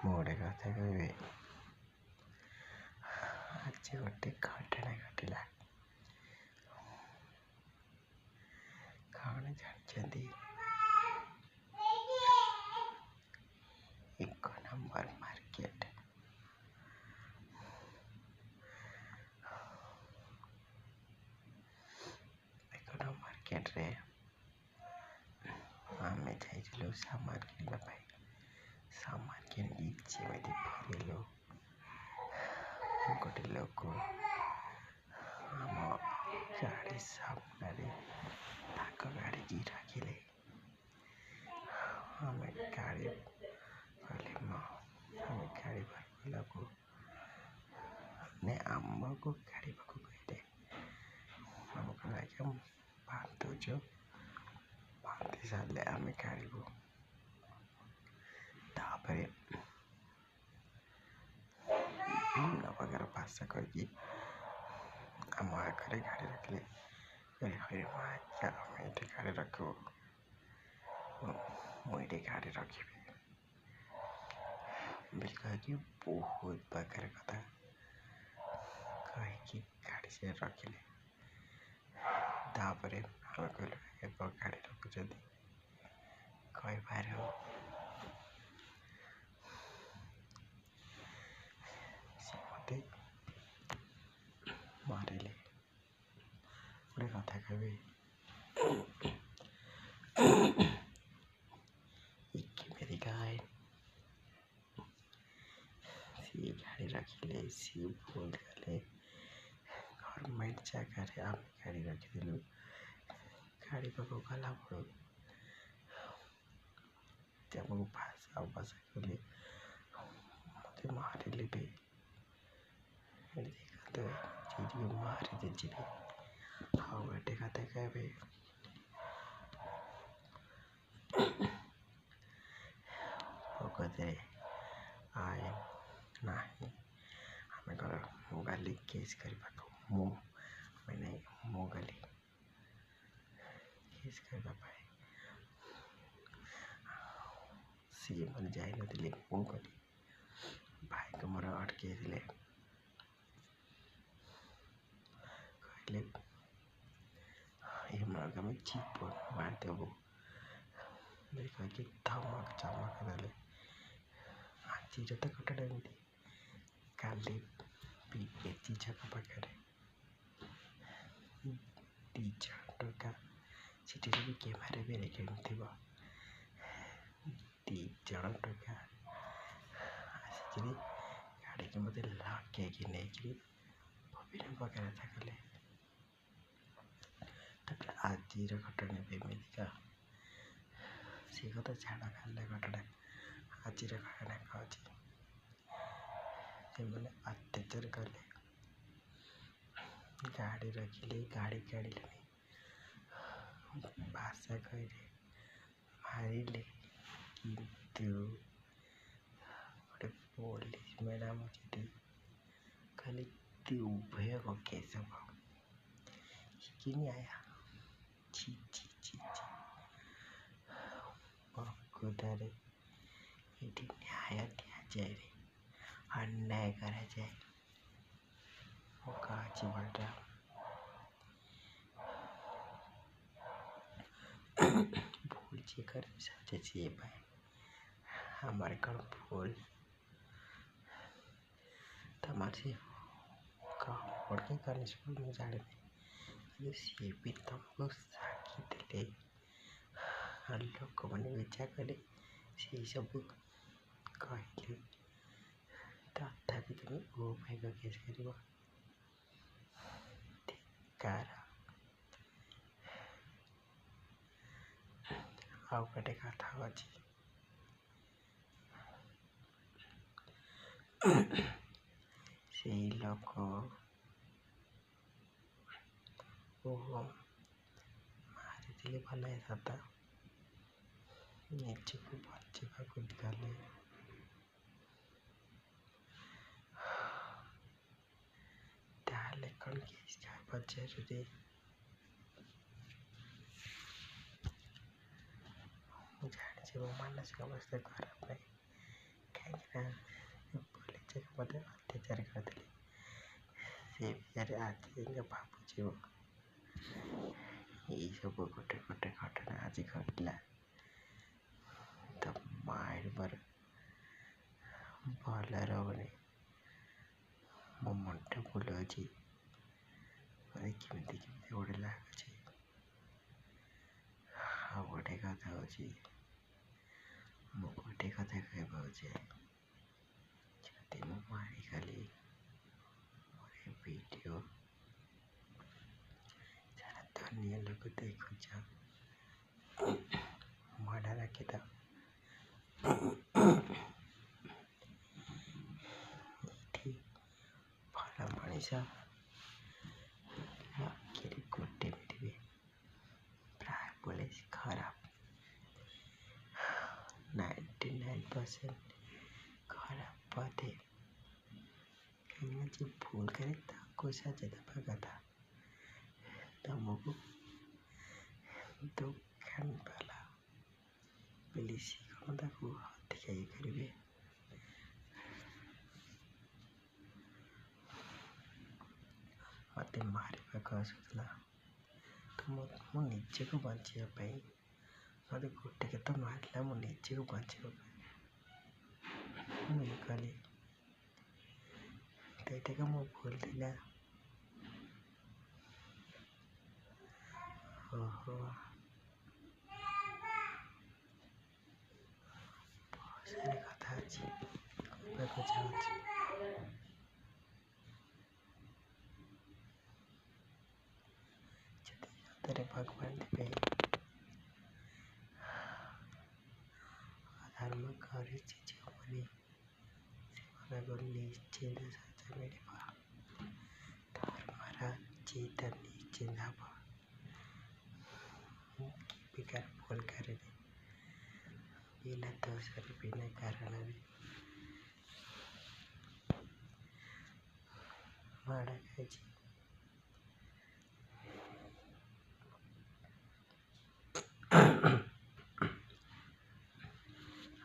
ମୁଁ ଗୋଟେ କଥା କହିବି। ଆଜି ଗୋଟେ ଘଟଣା ଘଟିଲା। କଣ ଜାଣିଛନ୍ତି? 1 ନମ୍ବର ମାର୍କେଟ। ମାର୍କେଟରେ ଆମେ ଯାଇଥିଲୁ ସାମାନ କିଣିବା ପାଇଁ। ସାମାନ କିଣିକି ଯେମିତି ଫେରିଲୁ, ଗୋଟେ ଲୋକ ଆମ ଗାଡ଼ି ସାମ୍ନାରେ ତାଙ୍କ ଗାଡ଼ିକି ରଖିଲେ। ଆମେ ଗାଡ଼ି କହିଲେ ଆମେ ଗାଡ଼ି ପାର କଲାକୁ ଆମକୁ ଗାଡ଼ି ପାଖକୁ କହିଲେ। ଆମକୁ ଆଜ୍ଞା ବାନ୍ଧୁଛୁ, ବାନ୍ଧି ସାରିଲେ ଆମେ ଗାଡ଼ିକୁ ତାପରେ ବିଭିନ୍ନ ପ୍ରକାର ଭାଷା କହିକି ଆମ ଆଗରେ ଗାଡ଼ି ରଖିଲେ। କହିଲେ ଆଜ୍ଞା ଆମେ ଏଠି ଗାଡ଼ି ରଖିବୁ, ମୁଁ ଏଠି ଗାଡ଼ି ରଖିବି ବୋଲି କହିକି ବହୁତ ପ୍ରକାର କଥା କହିକି ଗାଡ଼ି ସେ ରଖିଲେ। ତାପରେ ଆମେ କହିଲୁ ଏକ ଗାଡ଼ି ରଖୁଛନ୍ତି କହିପାରିବ। ସେ ମୋତେ ମାରିଲେ। ଗୋଟେ କଥା କହିବି, କେମିତିକା ସିଏ ଗାଡ଼ି ରଖିଲେ, ସିଏ ଭୁଲ କଲେ। ଗଭର୍ଣ୍ଣମେଣ୍ଟ ଜାଗାରେ ଆମେ ଗାଡ଼ି ରଖିଥିଲୁ। ଗାଡ଼ି ପାଖକୁ ଗଲା ବେଳକୁ ଆମକୁ ଭାଷା କଲେ, ମୋତେ ମାରିଲେ ବି। ଦେଖନ୍ତୁ ଯିଏ ମାରିଦେ ଯିବେ। ଆଉ ଗୋଟେ କଥା କହିବେ, ପ୍ରକୃତରେ ଆଇନ ନାହିଁ। ଆମେ ମୁଁ ଗଲି କେସ୍ କରିବାକୁ, ମୁଁ ଗଲି କେସ୍ କରିବା ପାଇଁ। ସିଏ ମାନେ ଯାଇନଥିଲେ, ମୁଁ ଗଲି। ଭାଇଙ୍କୁ ମୋର ଅଟକେଇଥିଲେ, କହିଲେ ଏମାନଙ୍କୁ ଆମେ ଜୀବନ ମାରିଦେବୁ କହିକି ଧମକ ଚମକ ଦେଲେ। ଆଜିର ତ ଘଟଣା ଏମିତି। କାଲି ବି ଏଜି ଛକ ପାଖରେ 2 ଜଣ ଟଙ୍କା, ସେଠି ସବୁ କ୍ୟାମେରା ବି ରେକର୍ଡିଂ ଥିବ। 2 ଜଣ ଟଙ୍କା ଆସିକିରି ଗାଡ଼ିକି ମୋତେ ଲଗେଇକି ନେଇକିରି ବିଭିନ୍ନ ପ୍ରକାର କଥା କଲେ। ତାପରେ ଆଜିର ଘଟଣା ବି ଏମିତିକା। ସେ କଥା ଛାଡ଼, ଖାଲି ଘଟଣା। ଆଜିର ଘଟଣା କହୁଛି, ସେମାନେ ଅତ୍ୟାଚାର କଲେ, ଗାଡ଼ି ରଖିଲେ, ଗାଡ଼ି କାଢ଼ିଲେନି, ଭାଷା କହିଲେ, ମାରିଲେ। କିନ୍ତୁ ଗୋଟେ ପୋଲିସ ମ୍ୟାଡ଼ାମ ଅଛନ୍ତି, କହିଲେ ତୁ ଉଭୟ କେସ୍ ହବ। କି ନ୍ୟାୟ! ଛି ଛି ଛି ଛି। ପ୍ରକୃତରେ ଏଠି ନ୍ୟାୟ ଦିଆଯାଏ, ଅନ୍ୟାୟ କରାଯାଏ। ମୁଁ କହୁଛି ବେଟା, ଭୁଲ ଯିଏ କରିବେ ସାଜା ସିଏ ପାଇଁ। ଆମର କ'ଣ ଭୁଲ? ତମର ସେ ପଡ଼କି କନେଷ୍ଟବଳ ମୁଁ ଜାଣିନି, କିନ୍ତୁ ସିଏ ବି ତମକୁ ସାକ୍ଷୀ ଦେଲେ। ଲୋକମାନେ ବିଚାର କଲେ, ସେଇ ସବୁ କହିଲେ, ତଥାପି ତମେ ଓଭାଇକ କେସ୍ କରିବ? ଧିକ୍କାର। ଆଉ ଗୋଟେ କଥା ଅଛି, ସେଇ ଲୋକ ମାରିଥିଲେ ଭଲ ହେଇଥାନ୍ତା, ନିଜକୁ ବଞ୍ଚିବାକୁ ଗଲେ। ତାହେଲେ କ'ଣ କେସ୍ ବଜାରରେ ମୁଁ ଜାଣିଛି ମୋ ମାନସିକ ଅବସ୍ଥା ଖରାପ ନାହିଁ, କାହିଁକି ନା ଯାକ ମୋତେ ଅତ୍ୟାଚାର କରିଥିଲେ ସେ ବିଷୟରେ ଆଜି ଯାଏଁ ଭାବୁଛି ମୁଁ। ଏଇସବୁ ଗୋଟେ ଗୋଟେ ଘଟଣା ଆଜି ଘଟିଲା ତ ମାଇଣ୍ଡ ମୋର ଭଲ ରହୁନି, ମୋ ମୁଣ୍ଡ ବୁଲଉଛି, ମାନେ କେମିତି ଗୋଟେ ଲାଗୁଛି। ଆଉ ଗୋଟେ କଥା ହେଉଛି ମୁଁ ଗୋଟେ କଥା କହିବାକୁ ଯଦି ମୁଁ ମାରିଗଲି ମୋର ଏ ଭିଡ଼ିଓ ସାରା ଦୁନିଆ ଲୋକ ଦେଖୁଛ ମନେ ରଖିଥାଅ ଏଠି ଭଲ ମଣିଷ ଆଖିରେ ଗୋଟେ ମିଳିବେ, ପ୍ରାୟ ପୋଲିସ ଖରାପ 99% ଖରାପ ପଥେ। କାହିଁକିନା ଯିଏ ଭୁଲ କରେ ତାକୁ ସାଜା ଦେବା କଥା। ତମକୁ ଦୋକାନ ବାଲା ପୋଲିସ କ'ଣ ତାକୁ ଅଧିକା ଇଏ କରିବେ? ମୋତେ ମାରିବାକୁ ଆସୁଥିଲା ତ ମୁଁ ନିଜକୁ ବଞ୍ଚିବା ପାଇଁ ମୋତେ ଗୋଟେ କେତେ ମାରିଲା, ମୁଁ ନିଜକୁ ବଞ୍ଚିବା ପାଇଁ ମୁଁ ଇଏ କଲି ତ ଏଇଟାକୁ ମୋ ଭୁଲ ଥିଲା। ଓହୋ ବହୁତ ସାରା କଥା ଅଛି କହିବାକୁ ଚାହୁଁଛି। ଯଦି ସତରେ ଭଗବାନ ଥିବେ, ଅଧର୍ମ କରିଛି ଯେଉଁମାନେ ସେମାନଙ୍କୁ ନିଶ୍ଚିନ୍ତ ସଜା ମିଳିବ, ଧର୍ମର ଜିତ ନିଶ୍ଚିନ୍ତ ହବ। ମୁଁ କେବେକାର ଭୁଲ କରେନି, ବିନା ଦୋଷରେ ବିନା କାରଣରେ ମାଡ଼ ଖାଇଛି।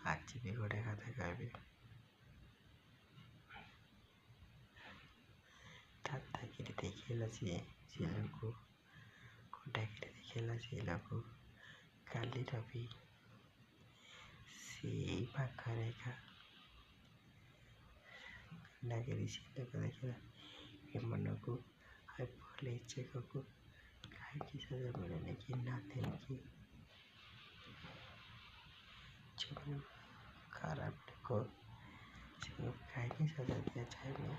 ଆଜି ବି ଗୋଟେ କଥା କହିବି, ଦାଦାଗିରି ଦେଖେଇଲା ସିଏ ଲୋକକୁ, ଗୁଣ୍ଡାଗିରି ଦେଖେଇଲା ସିଏ ଲୋକ, କାଲି ରବି ସେଇ ପାଖରେ ଗୁଣ୍ଡାଗିରି ସିଏ ଲୋକ ଦେଖିଲା ଏମାନଙ୍କୁ ପୋଲିସ ଯାକକୁ କାହିଁକି ସଜା ମିଳୁନି କି ନାଦେନି ଯେଉଁମାନେ ଖରାପ ଲୋକ ସେମାନଙ୍କୁ କାହିଁକି ସଜା ଦିଆଯାଏନି?